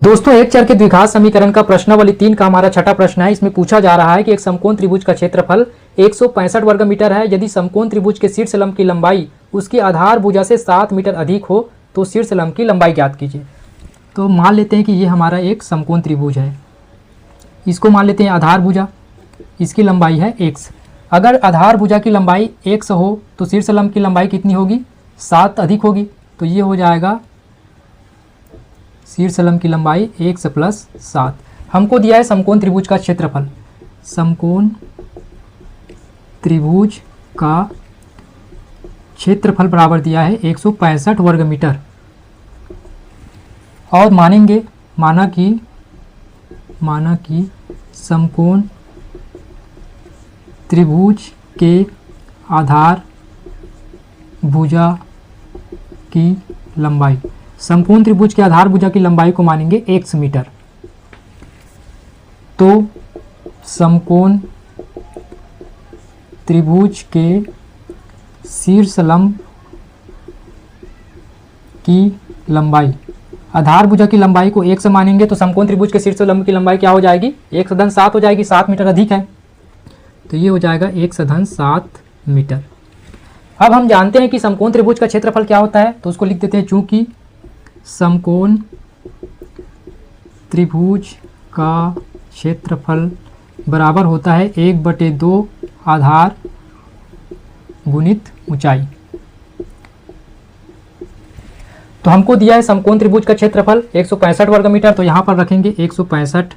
दोस्तों, एक चर के द्विघात समीकरण का प्रश्नावली 3 का हमारा छठा प्रश्न है। इसमें पूछा जा रहा है कि एक समकोण त्रिभुज का क्षेत्रफल 165 वर्ग मीटर है। यदि समकोण त्रिभुज के शीर्ष लंब की लंबाई उसकी आधार भुजा से 7 मीटर अधिक हो तो शीर्ष लंब की लंबाई ज्ञात कीजिए। तो मान लेते हैं कि ये हमारा एक समकोण त्रिभुज है। इसको मान लेते हैं आधार भुजा, इसकी लंबाई है x। अगर आधार भुजा की लंबाई x हो तो शीर्ष लंब की लंबाई कितनी होगी? 7 अधिक होगी। तो ये हो जाएगा शीर्ष लंब की लंबाई x प्लस 7। हमको दिया है समकोण त्रिभुज का क्षेत्रफल। समकोण त्रिभुज का क्षेत्रफल बराबर दिया है 165 वर्ग मीटर। और माना कि समकोण त्रिभुज के आधार भुजा की लंबाई, समकोण त्रिभुज के आधार भुजा की लंबाई को मानेंगे x मीटर। तो समकोण त्रिभुज के शीर्ष लंब की लंबाई, आधार भुजा की लंबाई को x मानेंगे तो समकोण त्रिभुज के शीर्ष लंब की लंबाई क्या हो जाएगी? 1/7 हो जाएगी, 7 मीटर अधिक है। तो ये हो जाएगा 1/7 मीटर। अब हम जानते हैं कि समकोण त्रिभुज का क्षेत्रफल क्या होता है, तो उसको लिख देते हैं। चूंकि समकोण त्रिभुज का क्षेत्रफल बराबर होता है 1/2 आधार गुणित ऊंचाई। तो हमको दिया है समकोण त्रिभुज का क्षेत्रफल 165 वर्ग मीटर। तो यहाँ पर रखेंगे 165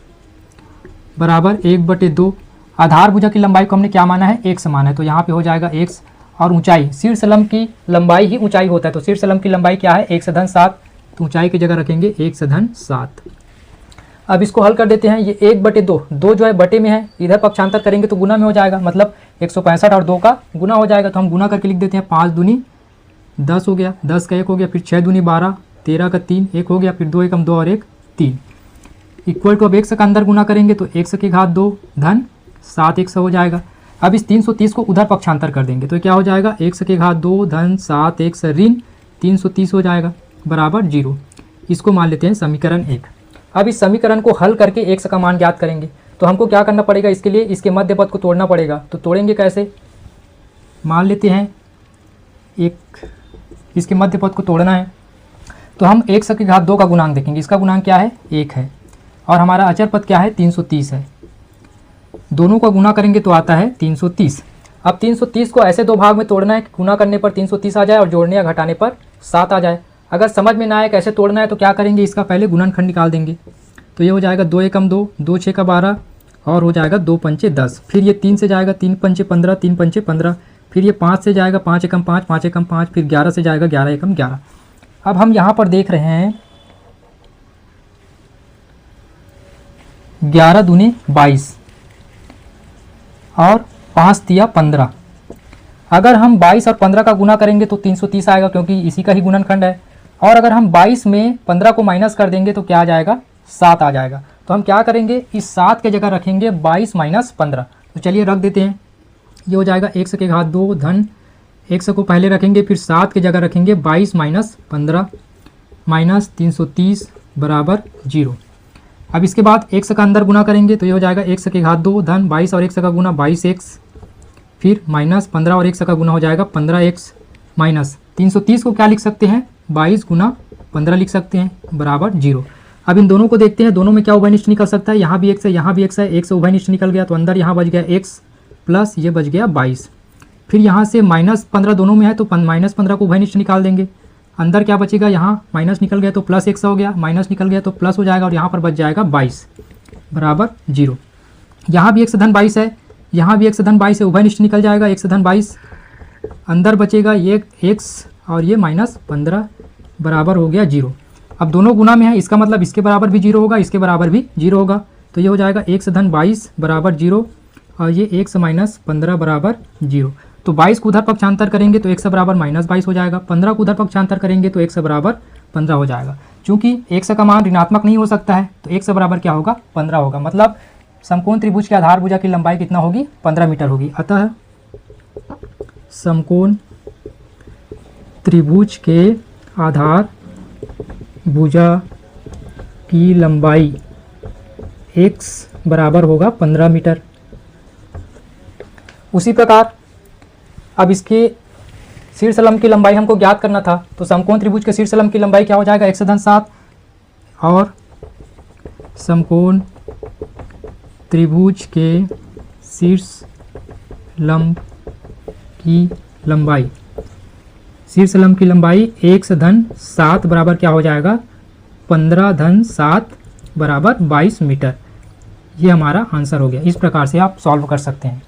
बराबर 1/2 आधार भुजा की लंबाई को हमने क्या माना है? x माना है। तो यहाँ पे हो जाएगा x। और ऊंचाई, शीर्ष लंब की लंबाई ही ऊंचाई होता है। तो शीर्ष लंब की लंबाई क्या है? 1/7। तो ऊंचाई की जगह रखेंगे 1/7। अब इसको हल कर देते हैं। ये 1/2, 2 जो है बटे में है, इधर पक्षांतर करेंगे तो गुना में हो जाएगा, मतलब 165 और 2 का गुना हो जाएगा। तो हम गुना करके लिख देते हैं। 5 दूनी 10 हो गया, 10 का 1 हो गया, फिर 6 दूनी 12, 13 का 3 1 हो गया, फिर 2 एकम 2 और 1 3 इक्वल टू अब x का अंदर गुना करेंगे तो x की घात 2 धन 7x हो जाएगा। अब इस 330 को उधर पक्षांतर कर देंगे तो क्या हो जाएगा? x की घात 2 धन 7x ऋण 330 हो जाएगा बराबर 0। इसको मान लेते हैं समीकरण 1। अब इस समीकरण को हल करके x का मान ज्ञात करेंगे। तो हमको क्या करना पड़ेगा? इसके लिए इसके मध्य पद को तोड़ना पड़ेगा। तो तोड़ेंगे कैसे? मान लेते हैं इसके मध्य पद को तोड़ना है तो हम x की घात 2 का गुणांक देखेंगे। इसका गुणांक क्या है? 1 है। और हमारा अचर पद क्या है? 330 है। दोनों का गुना करेंगे तो आता है 330। अब 330 को ऐसे दो भाग में तोड़ना है कि गुना करने पर 330 आ जाए और जोड़ने या घटाने पर 7 आ जाए। अगर समझ में ना आए कैसे तोड़ना है तो क्या करेंगे? इसका पहले गुणनखंड निकाल देंगे। तो ये हो जाएगा 2 एकम 2, 2 6 का 12 और हो जाएगा 2 पंचे 10। फिर ये 3 से जाएगा 3 पंचे 15, 3 पंचे 15। फिर ये 5 से जाएगा 5 एकम 5, 5 एकम 5। फिर 11 से जाएगा 11 एकम 11। अब हम यहाँ पर देख रहे हैं 11 दूनी 22 और 5 तिया 15। अगर हम 22 और 15 का गुना करेंगे तो 330 आएगा, क्योंकि इसी का ही गुणनखंड है। और अगर हम 22 में 15 को माइनस कर देंगे तो क्या आ जाएगा? 7 आ जाएगा। तो हम क्या करेंगे? इस 7 के जगह रखेंगे 22 माइनस 15। तो चलिए रख देते हैं। ये हो जाएगा x की घात 2 धन x को पहले रखेंगे, फिर 7 की जगह रखेंगे 22 माइनस 15 माइनस 330 बराबर 0। अब इसके बाद x का अंदर गुना करेंगे तो ये हो जाएगा x की घात 2 धन 22 और x का गुना 22x, फिर माइनस 15 और x का गुना हो जाएगा 15x माइनस 330 को क्या लिख सकते हैं? 22 गुना 15 लिख सकते हैं बराबर 0। अब इन दोनों को देखते हैं, दोनों में क्या उभयनिष्ठ निकल सकता है? यहाँ भी x है, यहाँ भी x है, x उभयनिष्ठ निकल गया तो अंदर यहाँ बच गया x प्लस ये बच गया 22। फिर यहाँ से माइनस 15 दोनों में है तो माइनस 15 को उभयनिष्ठ निकाल देंगे। अंदर क्या बचेगा? यहाँ माइनस निकल गया तो प्लस x हो गया, माइनस निकल गया तो प्लस हो जाएगा और यहाँ पर बच जाएगा 22 बराबर 0। यहाँ भी x धन 22 है, यहाँ भी x धन 22 है, उभयनिष्ठ निकल जाएगा x धन 22। अंदर बचेगा ये x और ये माइनस 15 बराबर हो गया 0। अब दोनों गुना में है, इसका मतलब इसके बराबर भी 0 होगा, इसके बराबर भी 0 होगा। तो ये हो जाएगा x धन 22 बराबर 0 और ये x माइनस 15 बराबर 0। तो 22 को उधर पक्षांतर करेंगे तो x बराबर माइनस 22 हो जाएगा। 15 को उधर पक्षांतर करेंगे तो x बराबर 15 हो जाएगा। चूंकि x का मान ऋणात्मक नहीं हो सकता है तो x बराबर क्या होगा? 15 होगा। मतलब समकोण त्रिभुज के आधार भुजा की लंबाई कितना होगी? 15 मीटर होगी। अतः समकोण त्रिभुज के आधार भुजा की लंबाई x बराबर होगा 15 मीटर। उसी प्रकार अब इसके शीर्ष लंब की लंबाई हमको ज्ञात करना था, तो समकोण त्रिभुज के शीर्ष लंब की लंबाई क्या हो जाएगा, 107, और समकोण त्रिभुज के शीर्ष लंब की लंबाई 1 बराबर क्या हो जाएगा, 15-7 बराबर 22 मीटर। ये हमारा आंसर हो गया। इस प्रकार से आप सॉल्व कर सकते हैं।